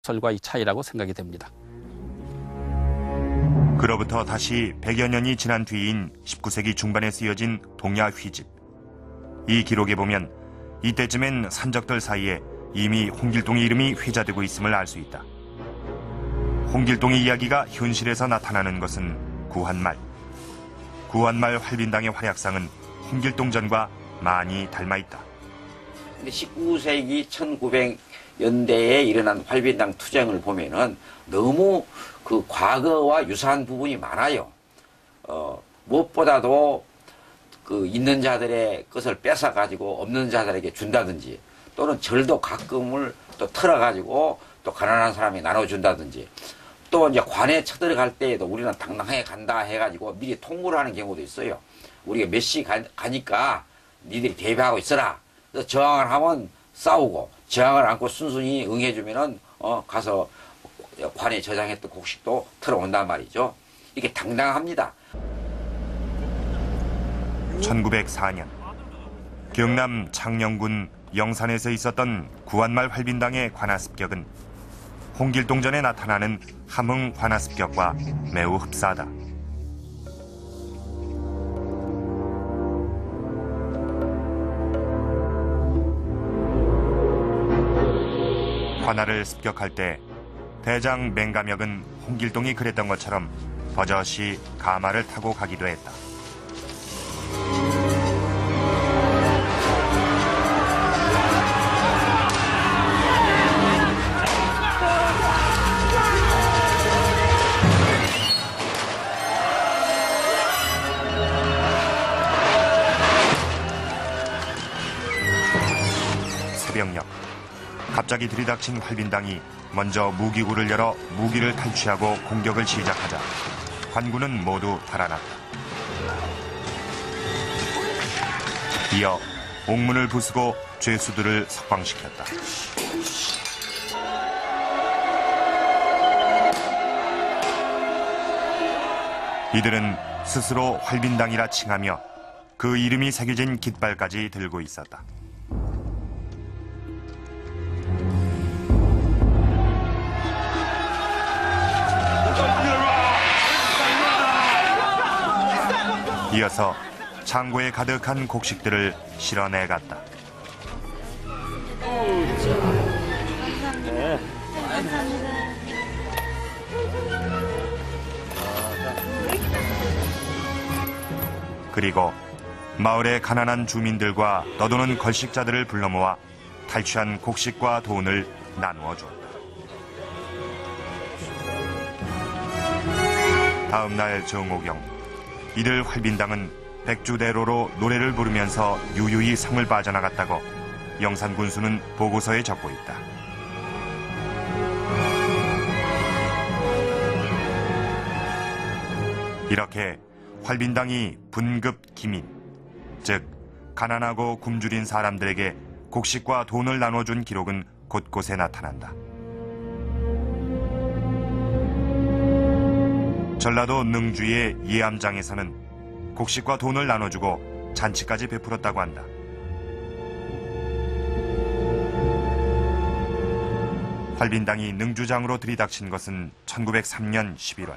시절과의 차이라고 생각이 됩니다. 그로부터 다시 100여 년이 지난 뒤인 19세기 중반에 쓰여진 동야 휘집. 이 기록에 보면 이때쯤엔 산적들 사이에 이미 홍길동의 이름이 회자되고 있음을 알 수 있다. 홍길동의 이야기가 현실에서 나타나는 것은 구한말. 구한말 활빈당의 활약상은 홍길동전과 많이 닮아 있다. 19세기 1900년대에 일어난 활빈당 투쟁을 보면은 너무 그 과거와 유사한 부분이 많아요. 무엇보다도 그 있는 자들의 것을 뺏어 가지고 없는 자들에게 준다든지, 또는 절도 가끔을 또 털어가지고 또 가난한 사람이 나눠준다든지, 또 이제 관에 쳐들어갈 때에도 우리는 당당하게 간다 해가지고 미리 통보를 하는 경우도 있어요. 우리가 몇 시 가니까 니들이 대비하고 있어라. 그래서 저항을 하면 싸우고, 저항을 않고 순순히 응해주면은 가서 관에 저장했던 곡식도 털어온단 말이죠. 이게 당당합니다. 1904년 경남 창녕군 영산에서 있었던 구한말 활빈당의 관아습격은 홍길동전에 나타나는 함흥 관아습격과 매우 흡사하다. 관아를 습격할 때 대장 맹가멱은 홍길동이 그랬던 것처럼 버젓이 가마를 타고 가기도 했다. 새벽녘, 갑자기 들이닥친 활빈당이 먼저 무기고를 열어 무기를 탈취하고 공격을 시작하자 관군은 모두 달아났다. 이어 옥문을 부수고 죄수들을 석방시켰다. 이들은 스스로 활빈당이라 칭하며 그 이름이 새겨진 깃발까지 들고 있었다. 이어서 창고에 가득한 곡식들을 실어내갔다. 그리고 마을의 가난한 주민들과 떠도는 걸식자들을 불러 모아 탈취한 곡식과 돈을 나누어 주었다. 다음 날 정오경, 이들 활빈당은 백주대로로 노래를 부르면서 유유히 성을 빠져나갔다고 영산군수는 보고서에 적고 있다. 이렇게 활빈당이 분급 기민, 즉 가난하고 굶주린 사람들에게 곡식과 돈을 나눠준 기록은 곳곳에 나타난다. 전라도 능주의 예암장에서는 곡식과 돈을 나눠주고 잔치까지 베풀었다고 한다. 활빈당이 능주장으로 들이닥친 것은 1903년 11월.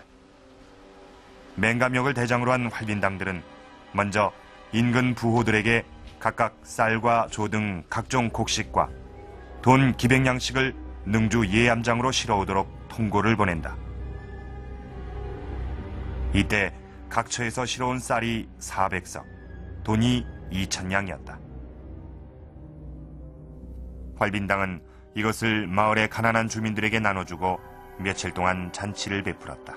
맹가멱을 대장으로 한 활빈당들은 먼저 인근 부호들에게 각각 쌀과 조 등 각종 곡식과 돈 기백량씩을 능주 예암장으로 실어오도록 통고를 보낸다. 이때 각 처에서 실어온 쌀이 400석, 돈이 2,000냥이었다. 활빈당은 이것을 마을의 가난한 주민들에게 나눠주고 며칠 동안 잔치를 베풀었다.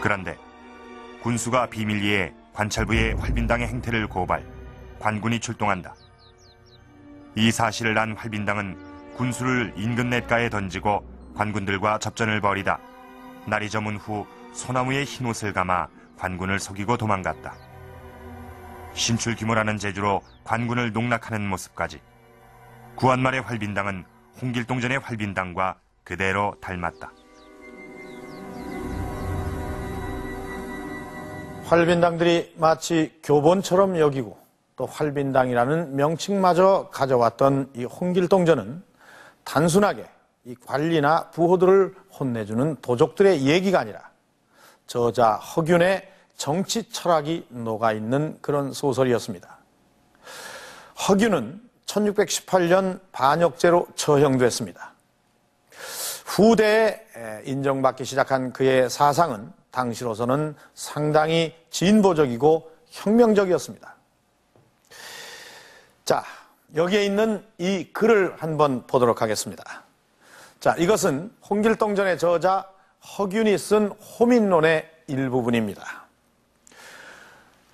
그런데 군수가 비밀리에 관찰부의 활빈당의 행태를 고발, 관군이 출동한다. 이 사실을 안 활빈당은 군수를 인근 냇가에 던지고 관군들과 접전을 벌이다 날이 저문 후 소나무에 흰옷을 감아 관군을 속이고 도망갔다. 신출귀몰하는 재주로 관군을 농락하는 모습까지. 구한말의 활빈당은 홍길동전의 활빈당과 그대로 닮았다. 활빈당들이 마치 교본처럼 여기고 또 활빈당이라는 명칭마저 가져왔던 이 홍길동전은 단순하게 이 관리나 부호들을 혼내주는 도적들의 얘기가 아니라 저자 허균의 정치 철학이 녹아있는 그런 소설이었습니다. 허균은 1618년 반역죄로 처형됐습니다. 후대에 인정받기 시작한 그의 사상은 당시로서는 상당히 진보적이고 혁명적이었습니다. 자, 여기에 있는 이 글을 한번 보도록 하겠습니다. 자, 이것은 홍길동전의 저자 허균이 쓴 호민론의 일부분입니다.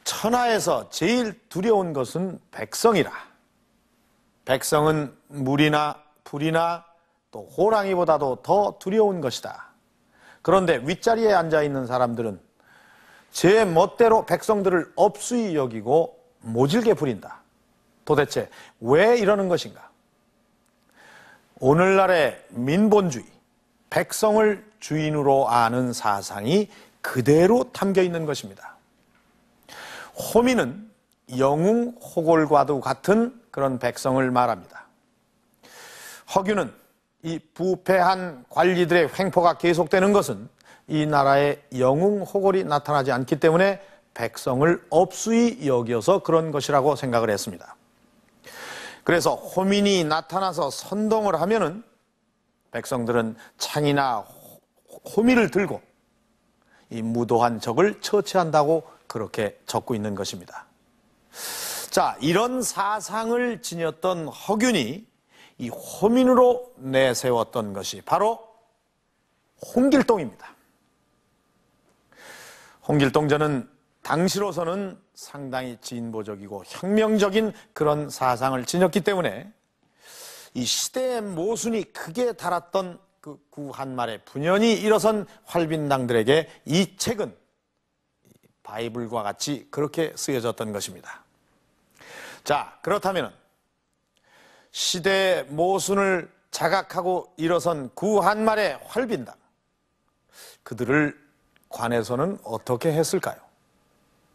천하에서 제일 두려운 것은 백성이라. 백성은 물이나 불이나 또 호랑이보다도 더 두려운 것이다. 그런데 윗자리에 앉아있는 사람들은 제 멋대로 백성들을 업수히 여기고 모질게 부린다. 도대체 왜 이러는 것인가? 오늘날의 민본주의, 백성을 주인으로 아는 사상이 그대로 담겨 있는 것입니다. 호민은 영웅호골과도 같은 그런 백성을 말합니다. 허균은 이 부패한 관리들의 횡포가 계속되는 것은 이 나라에 영웅호골이 나타나지 않기 때문에 백성을 업수히 여겨서 그런 것이라고 생각을 했습니다. 그래서 호민이 나타나서 선동을 하면은 백성들은 창이나 호미를 들고 이 무도한 적을 처치한다고 그렇게 적고 있는 것입니다. 자, 이런 사상을 지녔던 허균이 이 호민으로 내세웠던 것이 바로 홍길동입니다. 홍길동전은 당시로서는 상당히 진보적이고 혁명적인 그런 사상을 지녔기 때문에 이 시대의 모순이 크게 달았던 그 구한말의 분연히 일어선 활빈당들에게 이 책은 바이블과 같이 그렇게 쓰여졌던 것입니다. 자, 그렇다면 시대의 모순을 자각하고 일어선 구한말의 활빈당, 그들을 관에서는 어떻게 했을까요?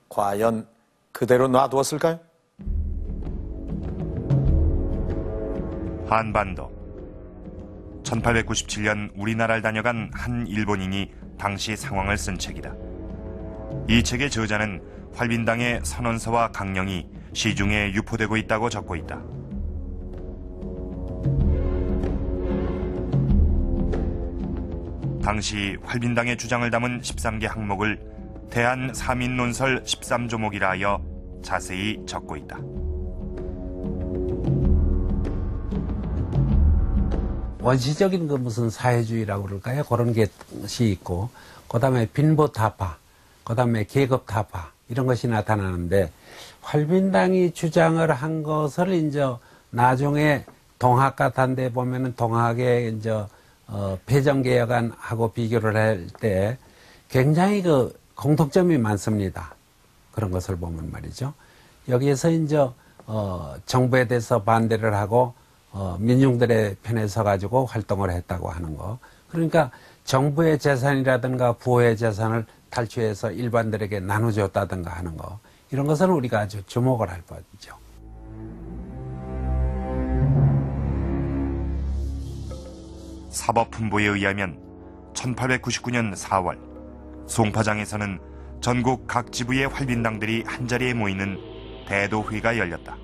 과연 그대로 놔두었을까요? 한반도. 1897년 우리나라를 다녀간 한 일본인이 당시 상황을 쓴 책이다. 이 책의 저자는 활빈당의 선언서와 강령이 시중에 유포되고 있다고 적고 있다. 당시 활빈당의 주장을 담은 13개 항목을 대한사민논설 13조목이라 하여 자세히 적고 있다. 원시적인 그 무슨 사회주의라고 그럴까요? 그런 것이 있고, 그 다음에 빈부타파, 그 다음에 계급타파, 이런 것이 나타나는데, 활빈당이 주장을 한 것을 이제 나중에 동학 같은 데 보면은 동학의 이제 폐정개혁안하고 비교를 할 때 굉장히 그 공통점이 많습니다. 그런 것을 보면 말이죠. 여기에서 이제 정부에 대해서 반대를 하고 민중들의 편에 서가지고 활동을 했다고 하는 거. 그러니까 정부의 재산이라든가 부의 재산을 탈취해서 일반들에게 나눠줬다든가 하는 거. 이런 것은 우리가 아주 주목을 할 법이죠. 사법훈보에 의하면 1899년 4월 송파장에서는 전국 각 지부의 활빈당들이 한자리에 모이는 대도회가 열렸다.